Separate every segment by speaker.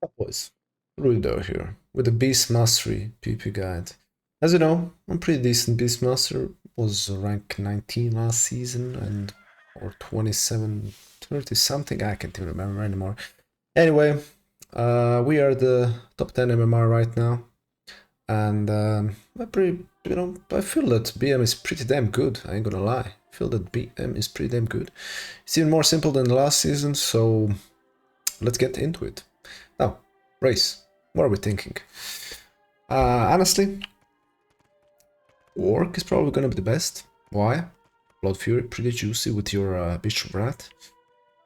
Speaker 1: Boys, Rudo here with the Beast Mastery PvP guide. As you know, I'm pretty decent Beast Master. Was rank 19 last season and or 27, 30 something. I can't even remember anymore. Anyway, we are the top 10 MMR right now, and I feel that BM is pretty damn good. I ain't gonna lie. I feel that BM is pretty damn good. It's even more simple than the last season, so let's get into it. Now, race. What are we thinking? Honestly, Orc is probably gonna be the best. Why? Blood Fury, pretty juicy with your Bishop Rat.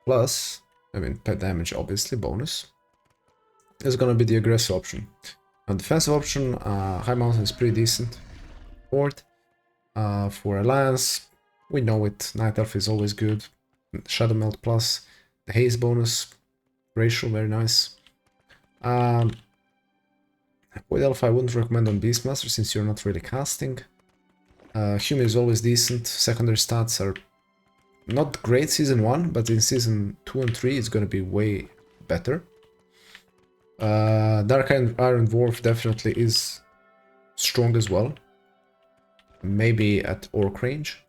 Speaker 1: Plus, I mean, pet damage, obviously, bonus. Is gonna be the aggressive option. On defensive option, High Mountain is pretty decent. Fort. For Alliance, we know it. Night Elf is always good. Shadow Melt plus. The Haze bonus. Ratio, very nice. Void Elf I wouldn't recommend on Beastmaster since you're not really casting. Human is always decent. Secondary stats are not great season 1, but in season 2 and 3 it's gonna be way better. Dark Iron Dwarf definitely is strong as well. Maybe at Orc range.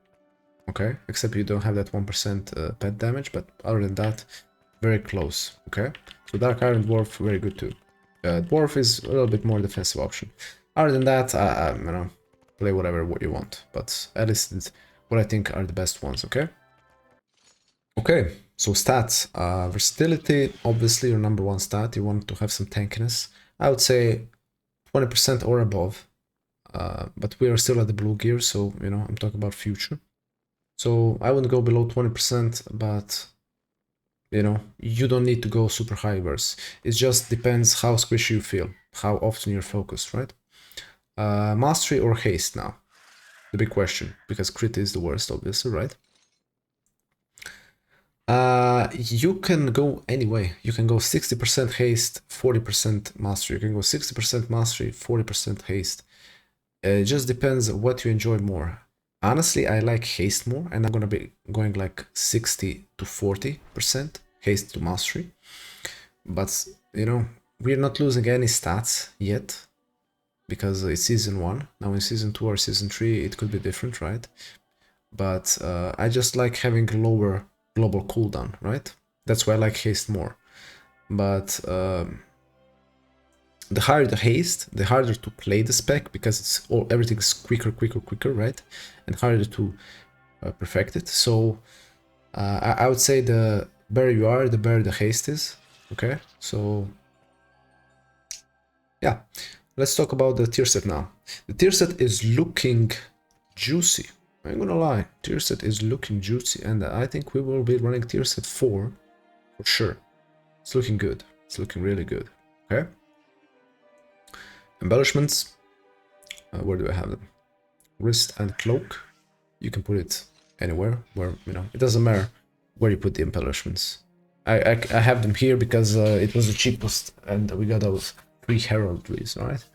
Speaker 1: Okay, except you don't have that 1% pet damage, but other than that, very close. Okay, so Dark Iron Dwarf, very good too. Dwarf is a little bit more defensive option. Other than that, you know, play whatever you want, but at least it's what I think are the best ones. Okay. Okay, so stats. Versatility, obviously your number one stat. You want to have some tankiness. I would say 20% or above. But we are still at the blue gear, so you know I'm talking about future. So I wouldn't go below 20%, but you know, you don't need to go super high verse. It just depends how squishy you feel, how often you're focused, right? Mastery or haste now? The big question, because crit is the worst, obviously, right? You can go anyway. You can go 60% haste, 40% mastery. You can go 60% mastery, 40% haste. It just depends what you enjoy more. Honestly, I like haste more, and I'm gonna be going like 60 to 40% haste to mastery. But you know, we're not losing any stats yet because it's season 1. Now in season 2 or season 3 it could be different, right? But I just like having lower global cooldown, right? That's why I like haste more. But the higher the haste, the harder to play the spec because it's everything's quicker, right? And harder to perfect it. So I would say the better you are, the better the haste is. Okay, so yeah, let's talk about the tier set now. The tier set is looking juicy. I'm gonna lie, tier set is looking juicy, and I think we will be running tier set 4 for sure. It's looking good. It's looking really good. Okay. Embellishments. Where do I have them? Wrist and cloak. You can put it anywhere where, you know, it doesn't matter where you put the embellishments. I have them here because it was the cheapest and we got those 3 heraldries, alright?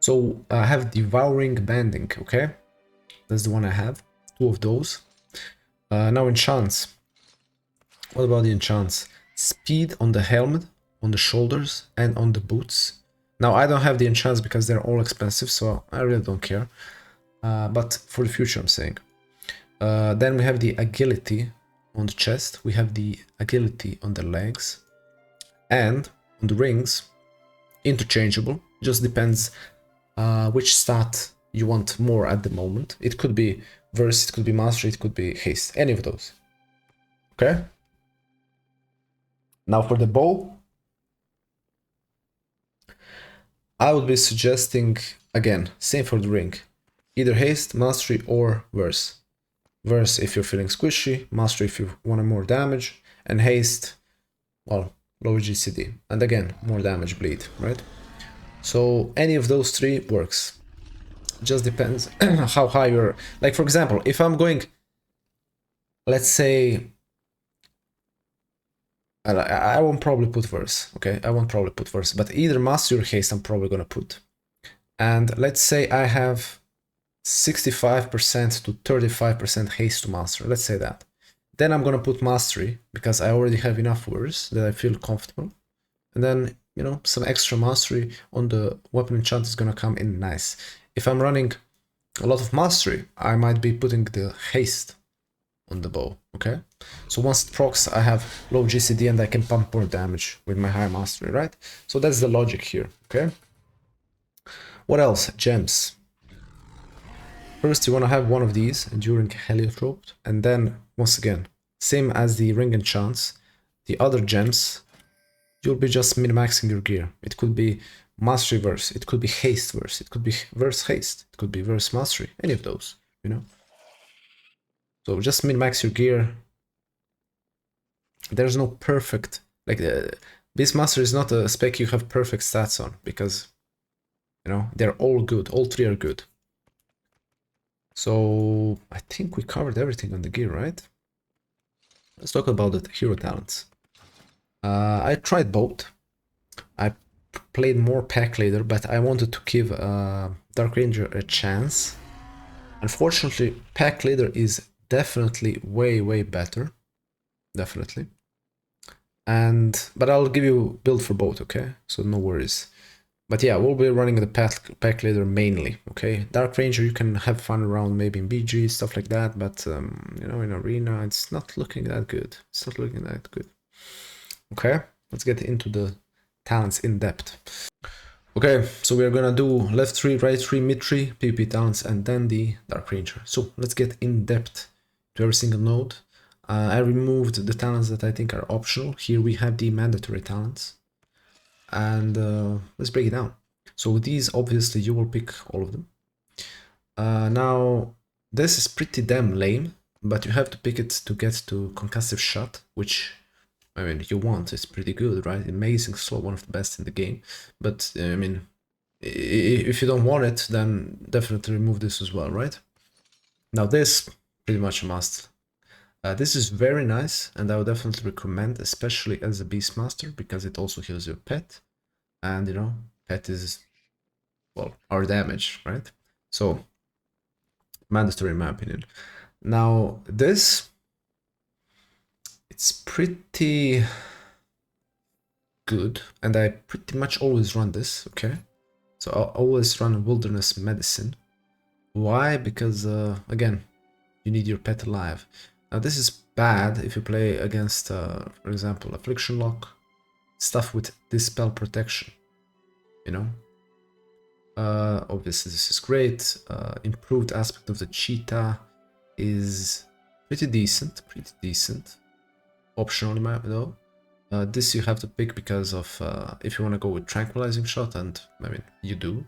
Speaker 1: So I have devouring banding, okay? That's the one I have. 2 of those. Now enchants. What about the enchants? Speed on the helmet, on the shoulders, and on the boots. Now, I don't have the enchants because they're all expensive, so I really don't care. But for the future, I'm saying. Then we have the agility on the chest. We have the agility on the legs. And on the rings, interchangeable. Just depends which stat you want more at the moment. It could be verse, it could be mastery, it could be haste. Any of those. Okay? Now for the bow, I would be suggesting, again, same for the ring. Either haste, mastery, or verse. Verse if you're feeling squishy, mastery if you want more damage, and haste, well, lower GCD. And again, more damage bleed, right? So any of those 3 works. Just depends how high you're... Like, for example, if I'm going, let's say... I won't probably put verse, okay? I won't probably put verse, but either mastery or haste I'm probably gonna put. And let's say I have 65% to 35% haste to master, let's say that. Then I'm gonna put mastery, because I already have enough verse that I feel comfortable. And then you know, some extra mastery on the weapon enchant is gonna come in nice. If I'm running a lot of mastery, I might be putting the haste on the bow, okay? So once it procs, I have low GCD and I can pump more damage with my high mastery, right? So that's the logic here, okay? What else? Gems. First, you want to have one of these, Enduring Heliotrope, and then, once again, same as the Ring Enchants, the other gems, you'll be just min-maxing your gear. It could be Mastery verse, it could be Haste verse, it could be Verse Haste, it could be Verse Mastery, any of those, you know? So just min-max your gear. There's no perfect, like, Beast Master is not a spec you have perfect stats on, because, you know, they're all good, all three are good. So I think we covered everything on the gear, right? Let's talk about the hero talents. I tried both. I played more Pack Leader, but I wanted to give Dark Ranger a chance. Unfortunately, Pack Leader is definitely way better. Definitely. But I'll give you build for both, okay? So no worries. But yeah, we'll be running the pack leader mainly, okay? Dark Ranger, you can have fun around maybe in BG, stuff like that, but, you know, in Arena, it's not looking that good. It's not looking that good. Okay, let's get into the talents in depth. Okay, so we're gonna do left 3, right 3, mid 3, PvP talents, and then the Dark Ranger. So let's get in depth to every single node. I removed the talents that I think are optional. Here we have the mandatory talents. And let's break it down. So with these, obviously, you will pick all of them. Now, this is pretty damn lame, but you have to pick it to get to Concussive Shot, which, I mean, you want. It's pretty good, right? Amazing slow, one of the best in the game. But, I mean, if you don't want it, then definitely remove this as well, right? Now this, pretty much a must. This is very nice, and I would definitely recommend, especially as a Beastmaster, because it also heals your pet. And, you know, pet is, well, our damage, right? So, mandatory in my opinion. Now, this, it's pretty good, and I pretty much always run this, okay? So I'll always run Wilderness Medicine. Why? Because, again, you need your pet alive. Now, this is bad if you play against, for example, Affliction Lock, stuff with Dispel Protection, you know? Obviously this is great. Improved aspect of the cheetah is pretty decent. Optional in my though. This you have to pick because of if you want to go with tranquilizing shot, and I mean you do.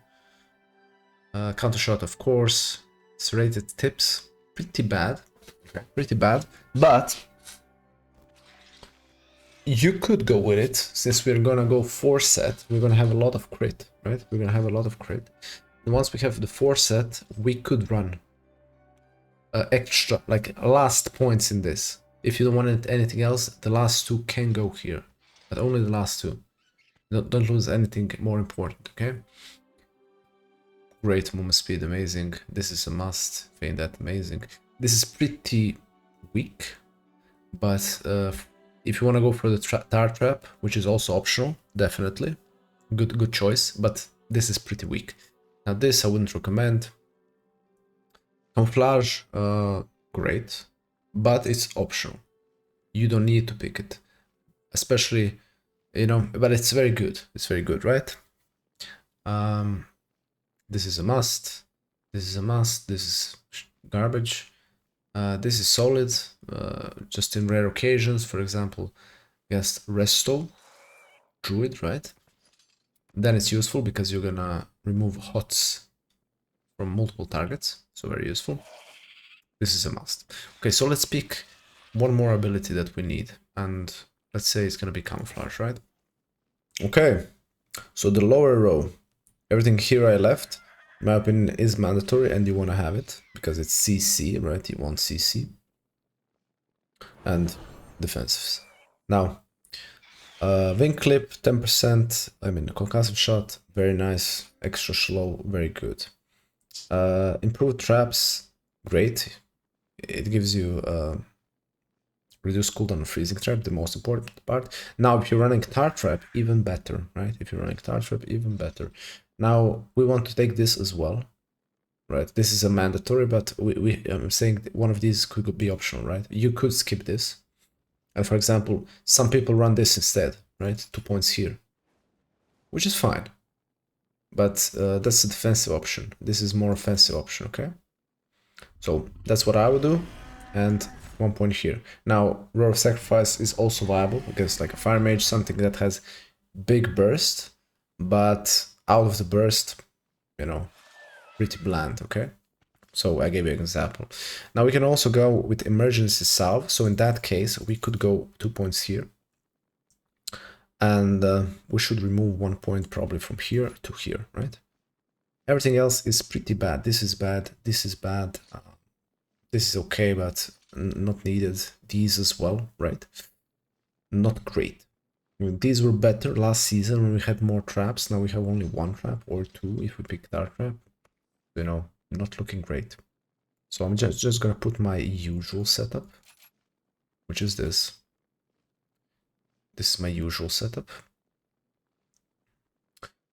Speaker 1: Counter shot, of course. Serrated tips, pretty bad. Okay. Pretty bad, but you could go with it. Since we're gonna go 4 set, we're gonna have a lot of crit, right? We're gonna have a lot of crit. And once we have the 4 set, we could run extra, like last points in this. If you don't want anything else, the last 2 can go here, but only the last 2. Don't lose anything more important, okay? Great movement speed, amazing. This is a must. Feign that, amazing. This is pretty weak, but if you want to go for the tar trap, which is also optional, definitely good choice. But this is pretty weak. Now this I wouldn't recommend. Camouflage, great, but it's optional. You don't need to pick it, especially, you know. But it's very good. It's very good, right? This is a must. This is a must. This is garbage. This is solid, just in rare occasions, for example, against Resto, Druid, right? Then it's useful because you're gonna remove HOTS from multiple targets, so very useful. This is a must. Okay, so let's pick one more ability that we need, and let's say it's gonna be Camouflage, right? Okay, so the lower row, everything here I left, in my opinion, is mandatory, and you want to have it because it's CC, right? You want CC and defensives. Now, wing clip 10%. I mean, concussive shot, very nice. Extra slow, very good. Improved traps, great. It gives you Reduce cooldown on freezing trap, the most important part. Now, if you're running tar trap, even better, right? If you're running tar trap, even better. Now, we want to take this as well, right? This is a mandatory, but I'm saying one of these could be optional, right? You could skip this. And for example, some people run this instead, right? 2 points here, which is fine. But that's a defensive option. This is more offensive option, okay? So that's what I would do. And 1 point here. Now, Roar of Sacrifice is also viable against like a Fire Mage, something that has big burst, but out of the burst, you know, pretty bland, okay? So I gave you an example. Now we can also go with Emergency Salve. So in that case, we could go 2 points here. And we should remove 1 point probably from here to here, right? Everything else is pretty bad. This is bad. This is bad. This is okay, but not needed. These as well, right? Not great. I mean, these were better last season when we had more traps. Now we have only 1 trap or 2 if we pick Dark Trap. You know, not looking great. So I'm just gonna put my usual setup, which is this. This is my usual setup.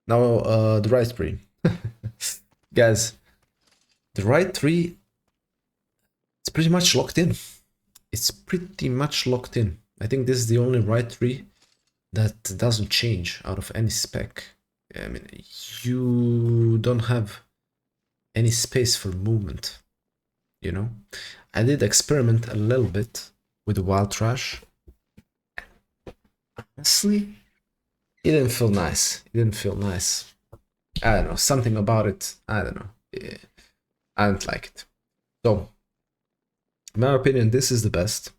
Speaker 1: Now the right tree. Guys, the right tree, it's pretty much locked in. It's pretty much locked in. I think this is the only right tree that doesn't change out of any spec. I mean, you don't have any space for movement, you know? I did experiment a little bit with the Wild Trash. Honestly, it didn't feel nice. It didn't feel nice. I don't know, something about it, I don't know. I don't like it. So, in my opinion, this is the best.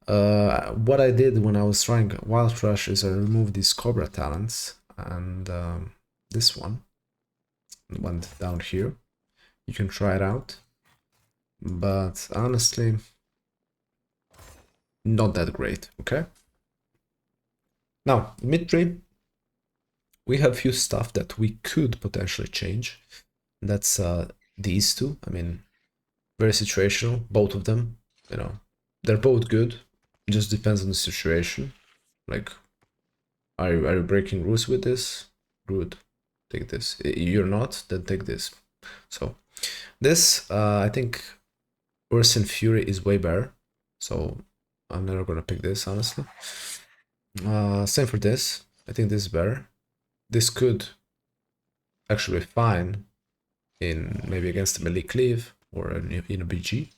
Speaker 1: What I did when I was trying Wild Trash is I removed these Cobra talents and this one went down here. You can try it out, but honestly, not that great, okay? Now, mid tree, we have few stuff that we could potentially change. That's these two. I mean, very situational, both of them, you know, they're both good. It just depends on the situation. Like, are you breaking rules with this? Good, take this. You're not, then take this. So this, I think Urson Fury is way better. So I'm never gonna pick this, honestly. Same for this. I think this is better. This could actually be fine in maybe against a melee cleave or in a BG.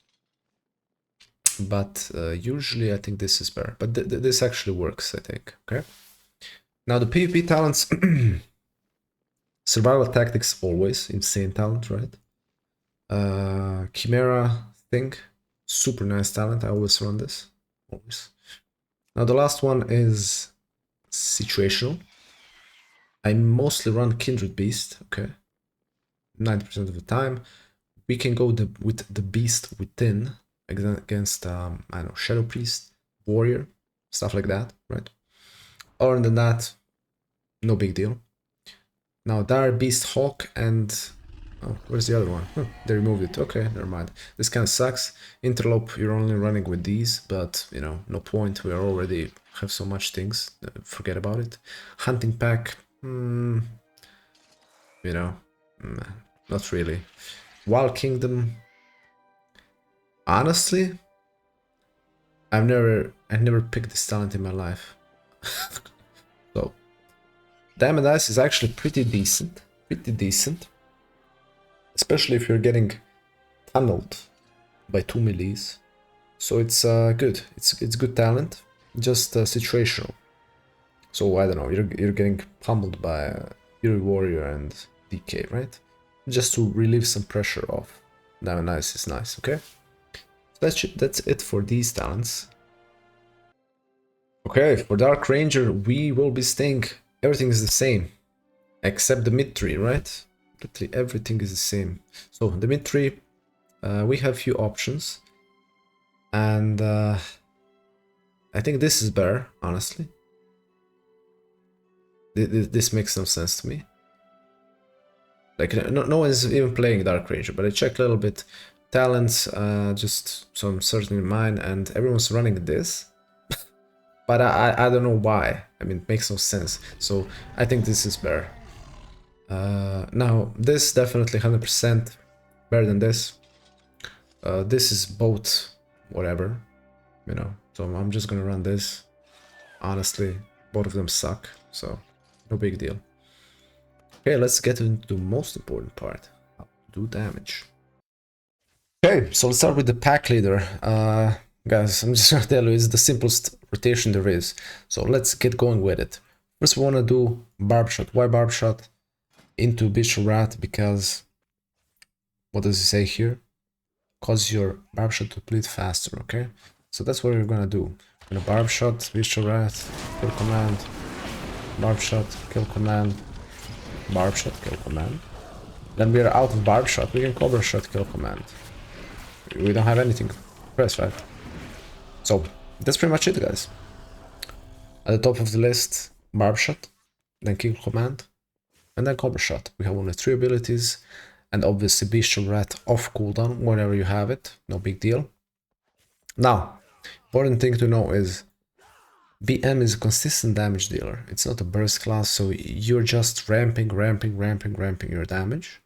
Speaker 1: But usually I think this is better. But this actually works, I think. Okay. Now the PvP talents. Survival tactics, always insane talent, right? Chimera thing, super nice talent. I always run this, always. Now the last one is situational. I mostly run Kindred Beast, okay? 90% of the time. We can go with the Beast within against, I don't know, Shadow Priest, Warrior, stuff like that, right? Other than that, no big deal. Now Dire Beast Hawk and... oh, where's the other one? They removed it. Okay, never mind. This kind of sucks. Interlope, you're only running with these, but, you know, no point. We already have so much things. Forget about it. Hunting Pack, you know, not really. Wild Kingdom, honestly, I've never picked this talent in my life. So, Diamond Ice is actually pretty decent. Especially if you're getting tunneled by 2 melees. So it's good. It's good talent, just situational. So I don't know, you're getting pummeled by Fury Warrior and DK, right? Just to relieve some pressure off. Diamond Ice is nice, okay? So that's it for these talents. Okay, for Dark Ranger, we will be staying. Everything is the same, except the mid tree, right? Literally everything is the same. So the mid tree, we have few options, and I think this is better, honestly. This makes no sense to me. Like no one is even playing Dark Ranger, but I checked a little bit. talents, just so I'm certain in mind, and everyone's running this. But I don't know why. I mean, it makes no sense. So I think this is better. Now, this definitely 100% better than this. This is both whatever, you know. So I'm just gonna run this. Honestly, both of them suck, so no big deal. Okay, let's get into the most important part. How to do damage. Okay, so let's start with the pack leader. Guys, I'm just gonna tell you, it's the simplest rotation there is. So let's get going with it. First we wanna do barb shot. Why barb shot? Into Bishop Rat, because what does it say here? Cause your barb shot to bleed faster, okay? So that's what we're gonna do. We're gonna barb shot, Bishop Rat, kill command, barb shot, kill command, barb shot, kill command. Then we are out of barb shot, we can cobra shot, kill command. We don't have anything to press, right? So that's pretty much it, guys. At the top of the list, barb shot, then kill command, and then cobra shot. We have only 3 abilities, and obviously Bishop Rat off cooldown whenever you have it, no big deal. Now, important thing to know is BM is a consistent damage dealer. It's not a burst class, so you're just ramping your damage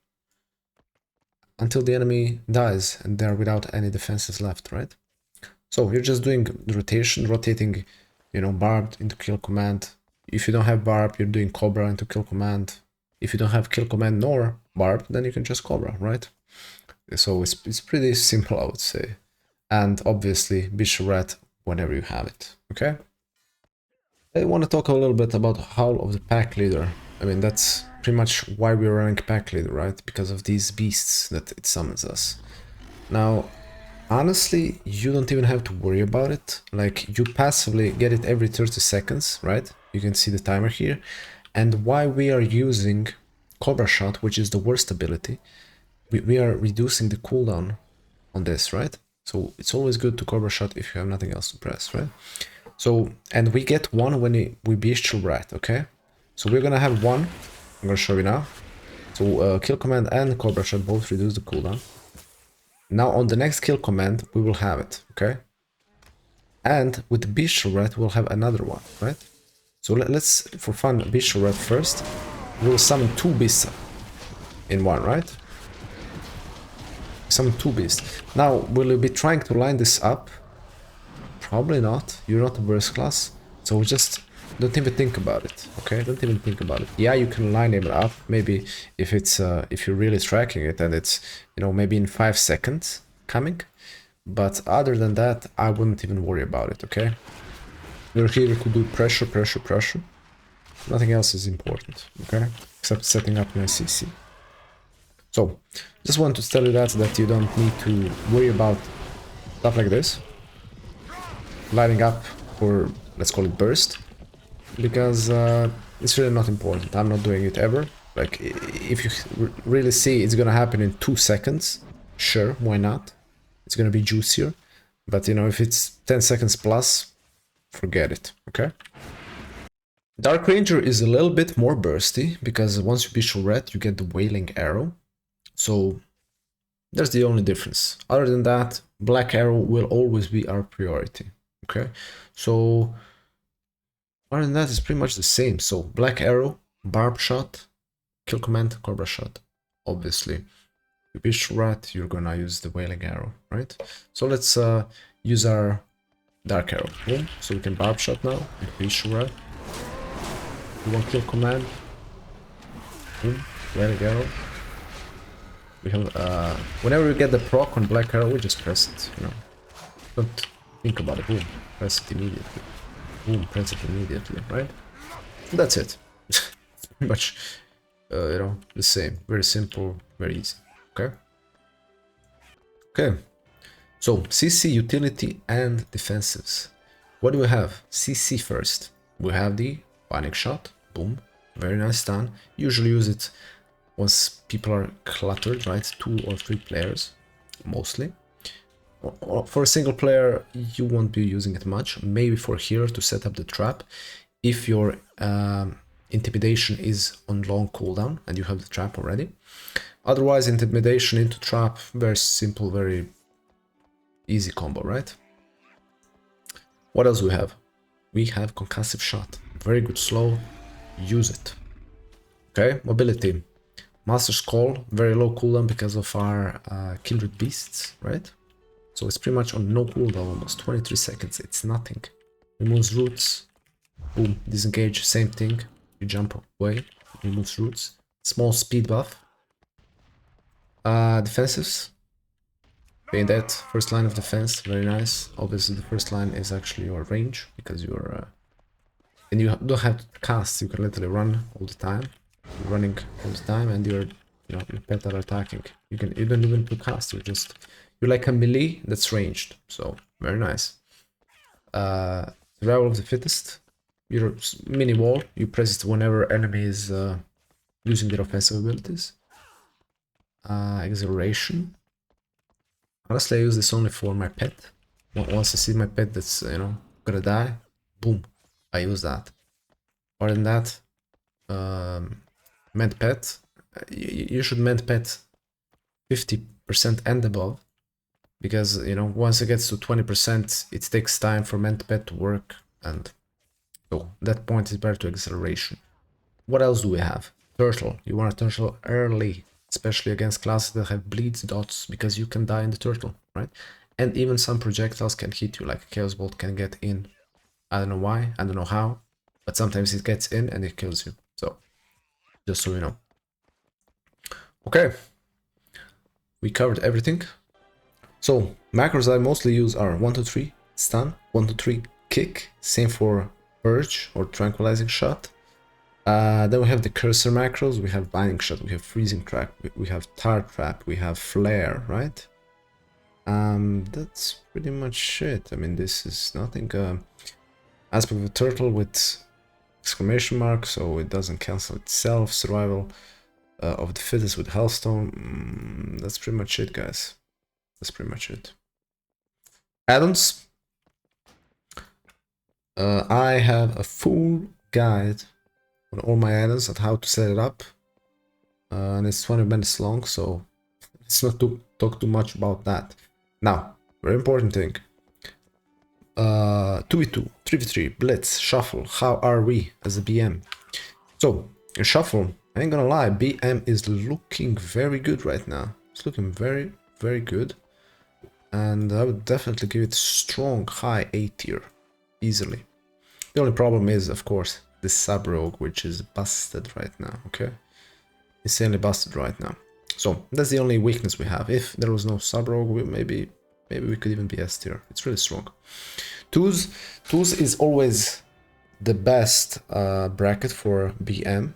Speaker 1: until the enemy dies and they're without any defenses left, right? So you're just doing the rotation, rotating, you know, barbed into kill command. If you don't have barb, you're doing cobra into kill command. If you don't have kill command nor barb, then you can just cobra, right? So it's pretty simple, I would say. And obviously Bishop Rat whenever you have it, okay? I want to talk a little bit about Howl of the pack leader. I mean, that's pretty much why we're running pack leader, right? Because of these beasts that it summons us. Now, honestly, you don't even have to worry about it. Like, you passively get it every 30 seconds, right? You can see the timer here. And why we are using Cobra Shot, which is the worst ability, we are reducing the cooldown on this, right? So it's always good to Cobra Shot if you have nothing else to press, right? So, and we get one when we Bestial Rat, okay? So we're gonna have one, I'm gonna show you now. So kill command and Cobra Shot both reduce the cooldown. Now on the next kill command, we will have it, okay? And with the Bestial Rat, we'll have another one, right? So let's, for fun, Bestial Rat first. We'll summon 2 beasts in one, right? Summon 2 beasts. Now, will you be trying to line this up? Probably not. You're not a burst class. So just don't even think about it, okay? Don't even think about it. Yeah, you can line it up. Maybe if it's if you're really tracking it and it's, you know, maybe in 5 seconds coming. But other than that, I wouldn't even worry about it, okay? You're here to do pressure, pressure, pressure. Nothing else is important, okay? Except setting up my CC. So, just want to tell you that you don't need to worry about stuff like this. Lining up for, let's call it burst. Because it's really not important. I'm not doing it ever. Like, if you really see it's gonna happen in 2 seconds, sure, why not? It's gonna be juicier. But, you know, if it's 10 seconds plus, forget it, okay? Dark Ranger is a little bit more bursty, because once you Bestial Rat, you get the Wailing Arrow. So, that's the only difference. Other than that, Black Arrow will always be our priority, okay? So, other than that, it's pretty much the same. So, Black Arrow, Barb Shot, Kill Command, Cobra Shot. Obviously, with Bestial Rat, you're gonna use the Wailing Arrow, right? So, let's use our Dark Arrow. Boom. So, we can Barb Shot now with Bestial Rat. We want Kill Command. Boom. Wailing Arrow. We have, whenever we get the proc on Black Arrow, we just press it, you know. Don't think about it. Boom. Press it immediately. Boom. Press it immediately, right? And that's it. It's pretty much, you know, the same. Very simple, very easy. Okay? Okay. So, CC, utility, and defensives. What do we have? CC first. We have the Panic Shot. Boom. Very nice stun. Usually use it once people are cluttered, right? 2 or 3 players, mostly. For a single player, you won't be using it much. Maybe for healer to set up the trap. If your intimidation is on long cooldown and you have the trap already. Otherwise, intimidation into trap, very simple, very easy combo, right? What else we have? We have concussive shot. Very good slow. Use it. Okay, mobility. Master's Call, very low cooldown because of our Kindred Beasts, right? So it's pretty much on no cooldown, almost 23 seconds. It's nothing. Removes roots. Boom, disengage, same thing. You jump away, removes roots. Small speed buff. Defensives. Paying that, first line of defense, very nice. Obviously the first line is actually your range, because you're... and you don't have to cast, you can literally run all the time. You're running all the time and you're, you know, your pet are attacking. You don't even put cast, you're like a melee that's ranged, so very nice. Survival of the fittest. Your mini wall, you press it whenever enemy is using their offensive abilities. Exhilaration. Honestly, I use this only for my pet. Once I see my pet that's, you know, gonna die, boom, I use that. Other than that, mend pet. You should mend pet 50% and above, because, you know, once it gets to 20%, it takes time for mend pet to work, and so that point is better to acceleration. What else do we have? Turtle. You want a turtle early, especially against classes that have bleeds dots, because you can die in the turtle, right? And even some projectiles can hit you, like a chaos bolt can get in. I don't know why, I don't know how, but sometimes it gets in and it kills you. So, just so you know. Okay, we covered everything. So, macros I mostly use are 1, 2, 3, stun, 1, 2, 3, kick, same for purge or tranquilizing shot. Then we have the cursor macros, we have binding shot, we have freezing trap, we have tar trap, we have flare, right? That's pretty much it. I mean, this is nothing. Aspect of a turtle with exclamation mark, so it doesn't cancel itself. Survival of the fittest with Hellstone. That's pretty much it, guys. That's pretty much it. Addons. I have a full guide on all my addons and how to set it up. And it's 20 minutes long, so let's not talk too much about that. Now, very important thing. 2v2, 3v3, Blitz, Shuffle. How are we as a BM? So, in Shuffle, I ain't gonna lie, BM is looking very good right now. It's looking very, very good. And I would definitely give it strong, high A tier. Easily. The only problem is, of course, the sub-rogue, which is busted right now, okay? Insanely busted right now. So, that's the only weakness we have. If there was no sub-rogue, maybe we could even be S tier. It's really strong. Twos is always the best bracket for BM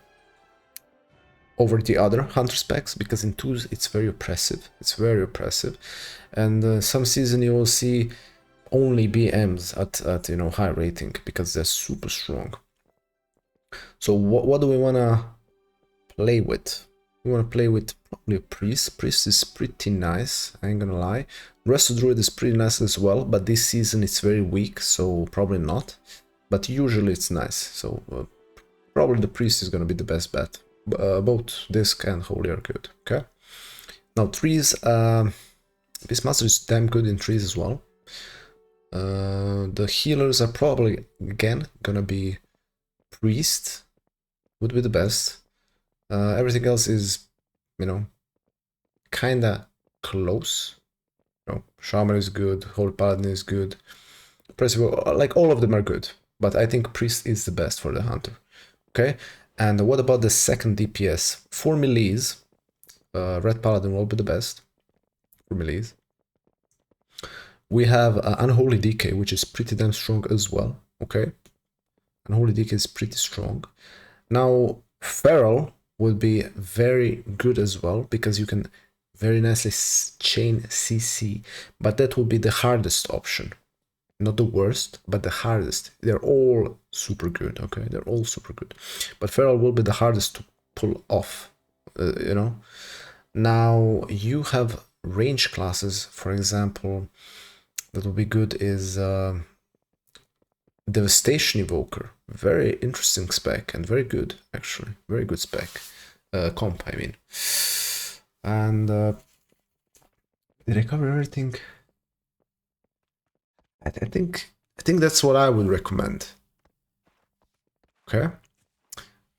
Speaker 1: over the other hunter specs, because in twos it's very oppressive. It's very oppressive, and some season you will see only BMs at you know, high rating, because they're super strong. So what do we wanna play with? We wanna play with probably a priest. Priest is pretty nice, I ain't gonna lie. Resto Druid is pretty nice as well, but this season it's very weak, so probably not. But usually it's nice, so probably the priest is gonna be the best bet. Both Disc and Holy are good, okay? Now trees, Beastmaster is damn good in trees as well. The healers are probably, again, gonna be priest, would be the best. Everything else is, you know, kinda close. You know, Shaman is good, Holy Paladin is good, like all of them are good, but I think priest is the best for the hunter, okay? And what about the second DPS? For melees, Red Paladin will be the best for melees. We have Unholy DK, which is pretty damn strong as well, okay? Unholy DK is pretty strong. Now, Feral would be very good as well, because you can very nicely chain CC, but that will be the hardest option. Not the worst, but the hardest. They're all super good, okay? They're all super good. But Feral will be the hardest to pull off, you know? Now, you have range classes, for example, that will be good is Devastation Evoker. Very interesting spec and very good, actually. Very good spec. Comp, I mean. And did I cover everything? I think that's what I would recommend. Okay.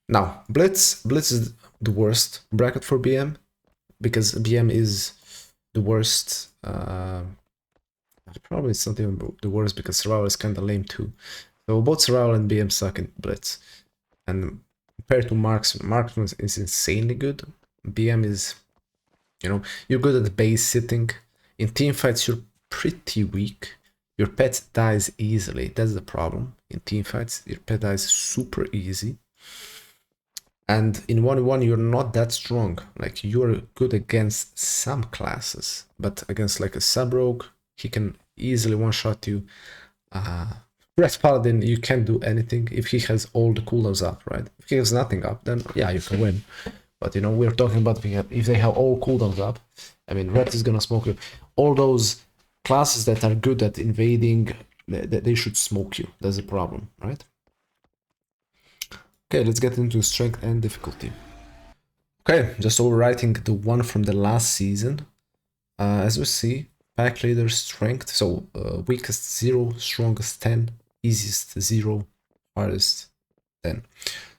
Speaker 1: Now, Blitz is the worst bracket for BM, because BM is the worst. Probably it's not even the worst, because Survival is kind of lame too. So both Survival and BM suck in Blitz. And compared to Marksman is insanely good. BM is, you know, you're good at the base sitting. In team fights, you're pretty weak. Your pet dies easily. That's the problem. In team fights, your pet dies super easy. And in 1v1, you're not that strong. Like, you're good against some classes, but against like a sub-rogue, he can easily one-shot you. Red Paladin, you can't do anything if he has all the cooldowns up, right? If he has nothing up, then yeah, you can win. But you know, we're talking about if they have all cooldowns up. I mean, Red is gonna smoke you. All those classes that are good at invading, they should smoke you. That's the problem, right? Okay, let's get into strength and difficulty. Okay, just overwriting the one from the last season. As we see, pack leader strength, so weakest 0, strongest 10, easiest 0, hardest 10.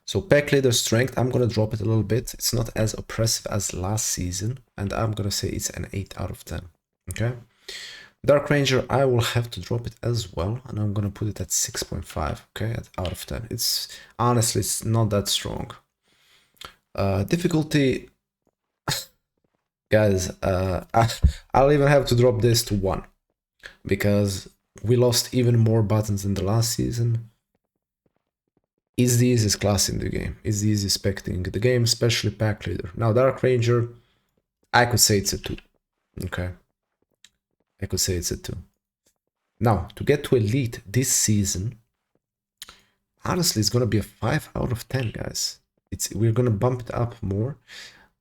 Speaker 1: So pack leader strength, I'm gonna drop it a little bit. It's not as oppressive as last season, and I'm gonna say it's an 8 out of 10. Okay. Dark Ranger, I will have to drop it as well, and I'm gonna put it at 6.5, okay, out of 10. It's honestly, it's not that strong. Difficulty, guys, I'll even have to drop this to 1, because we lost even more buttons than the last season. It's the easiest class in the game. It's the easiest spec in the game, especially pack leader. Now, Dark Ranger, I could say it's a 2, okay. I could say it's a 2. Now, to get to Elite this season, honestly, it's going to be a 5 out of 10, guys. We're going to bump it up more.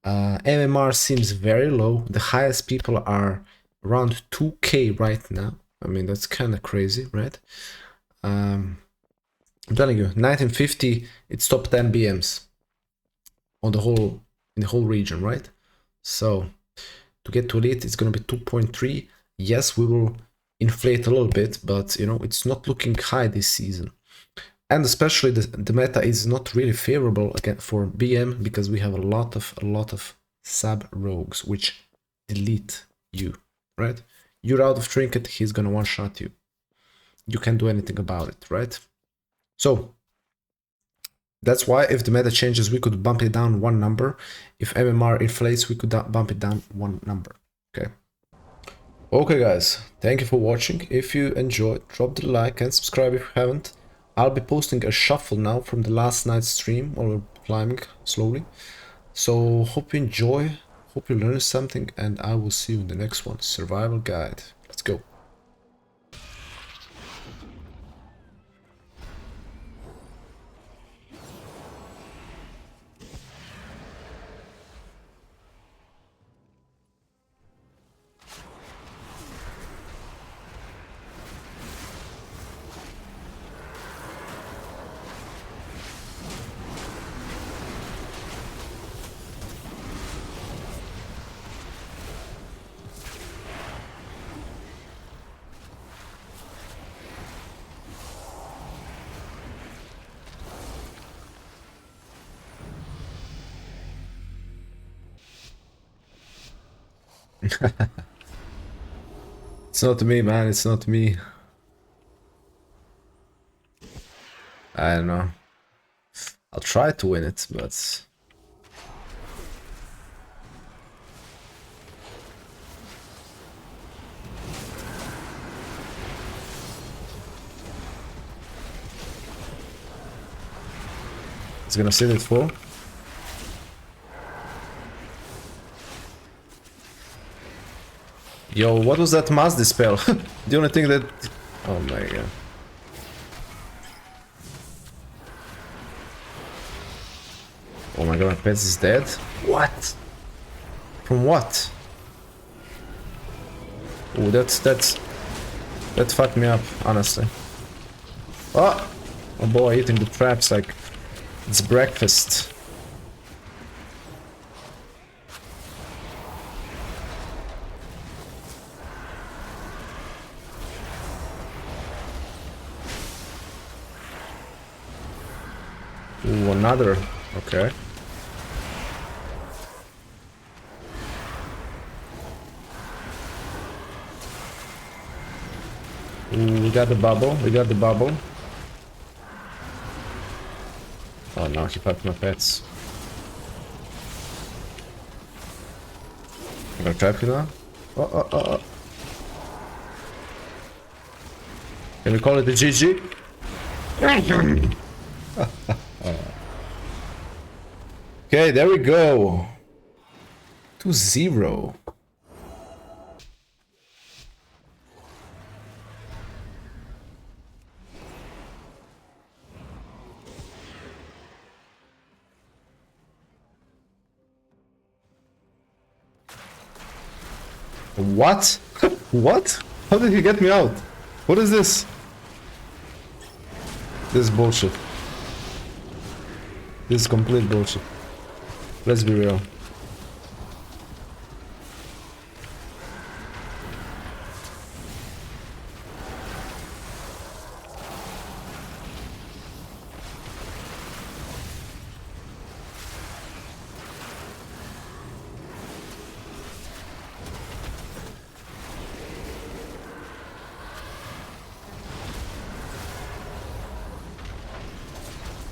Speaker 1: MMR seems very low. The highest people are around 2k right now. I mean, that's kind of crazy, right? I'm telling you, 1950, it's top 10 BMs on in the whole region, right? So, to get to Elite, it's going to be 2.3. Yes, we will inflate a little bit, but you know, it's not looking high this season. And especially the meta is not really favorable again for BM, because we have a lot of sub rogues which delete you, right? You're out of trinket, he's gonna one-shot you. You can't do anything about it, right? So that's why if the meta changes, we could bump it down 1 number. If MMR inflates, we could bump it down 1 number. Okay. Okay guys, thank you for watching. If you enjoyed, drop the like and subscribe if you haven't. I'll be posting a shuffle now from the last night's stream while we're climbing slowly. So hope you enjoy, hope you learned something, and I will see you in the next one. Survival guide. Let's go. It's not me, man, it's not me. I don't know. I'll try to win it, but... It's gonna sit it full. Yo, what was that mass dispel? The only thing that... Oh my god. Oh my god, my pet is dead? What? From what? Oh, that fucked me up, honestly. Oh! Oh boy, eating the traps like it's breakfast. another. Okay. Ooh, we got the bubble. We got the bubble. Oh no, he popped my pets. I'm gonna trap you now. Oh. Can we call it a GG? Okay, there we go. 2-0. What? What? How did he get me out? What is this? This is bullshit. This is complete bullshit. Let's be real.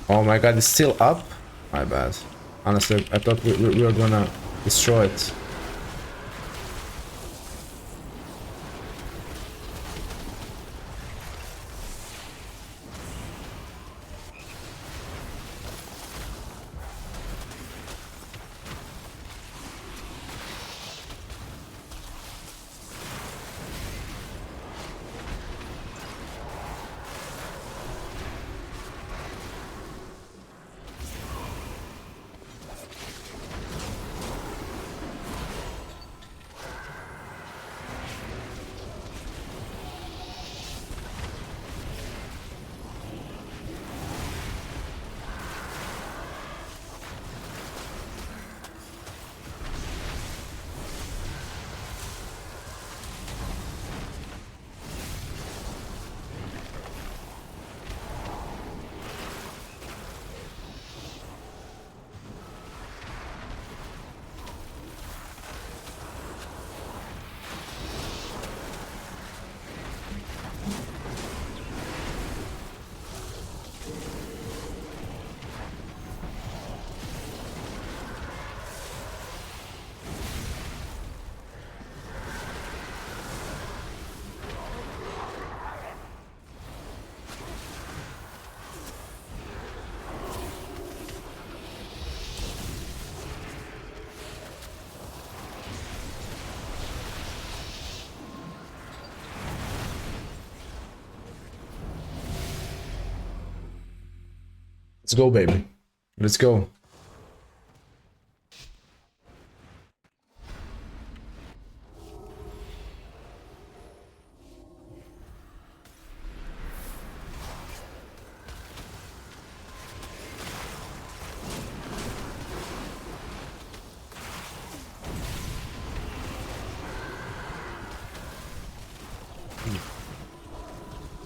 Speaker 1: Oh my god, it's still up? My bad. Honestly, I thought we were gonna destroy it. Let's go, baby. Let's go.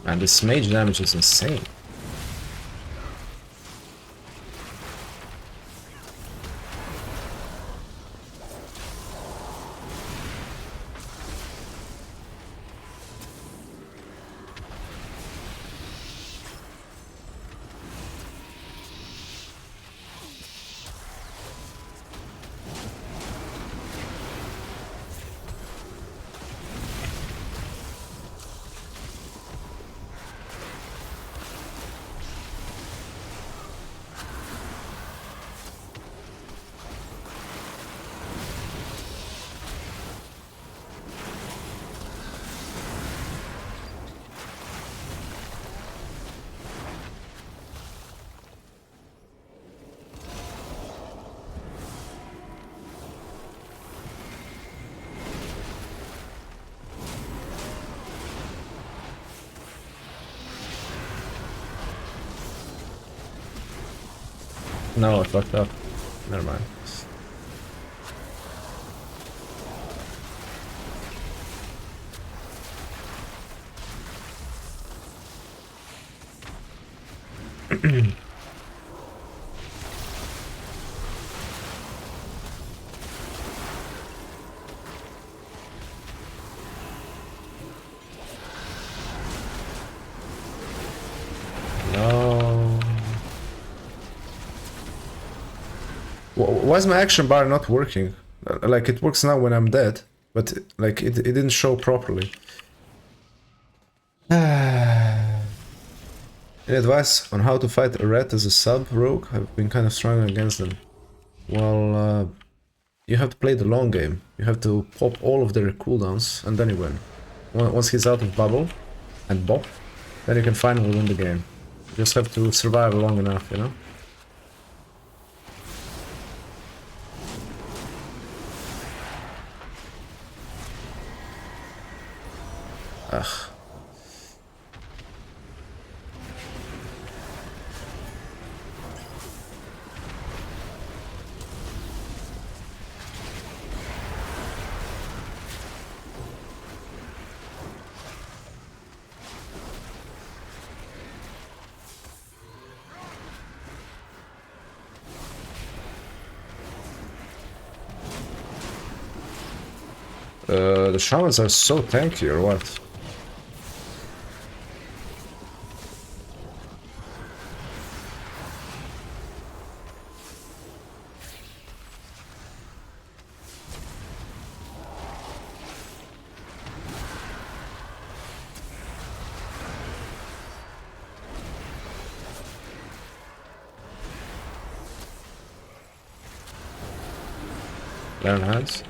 Speaker 1: And this mage damage is insane. No, I fucked up. Never mind. Why is my action bar not working? Like, it works now when I'm dead, but like it didn't show properly. Any advice on how to fight a rat as a sub rogue? I've been kind of struggling against them. Well, you have to play the long game. You have to pop all of their cooldowns and then you win. Once he's out of bubble and bop, then you can finally win the game. You just have to survive long enough, you know? Ugh. The shamans are so tanky or what? Iron hands.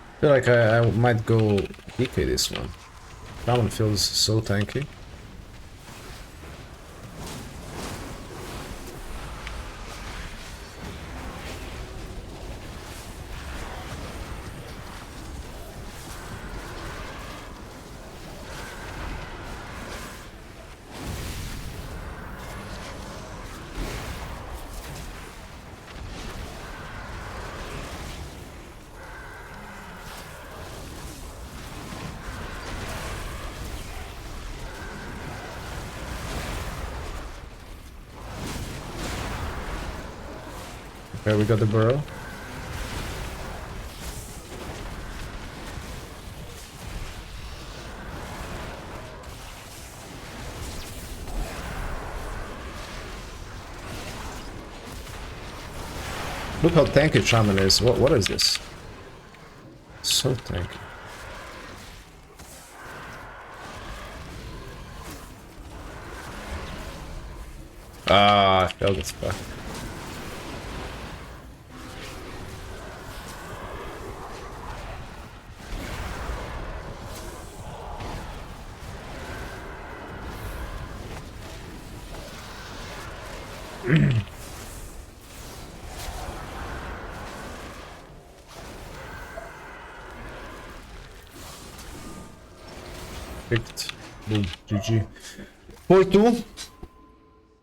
Speaker 1: I feel like I might go DK this one. That one feels so tanky. Okay, we got the burrow. Look how tanky Shaman is. What is this? So tanky. Ah, I failed this back. Picked. Boom. GG. 4-2.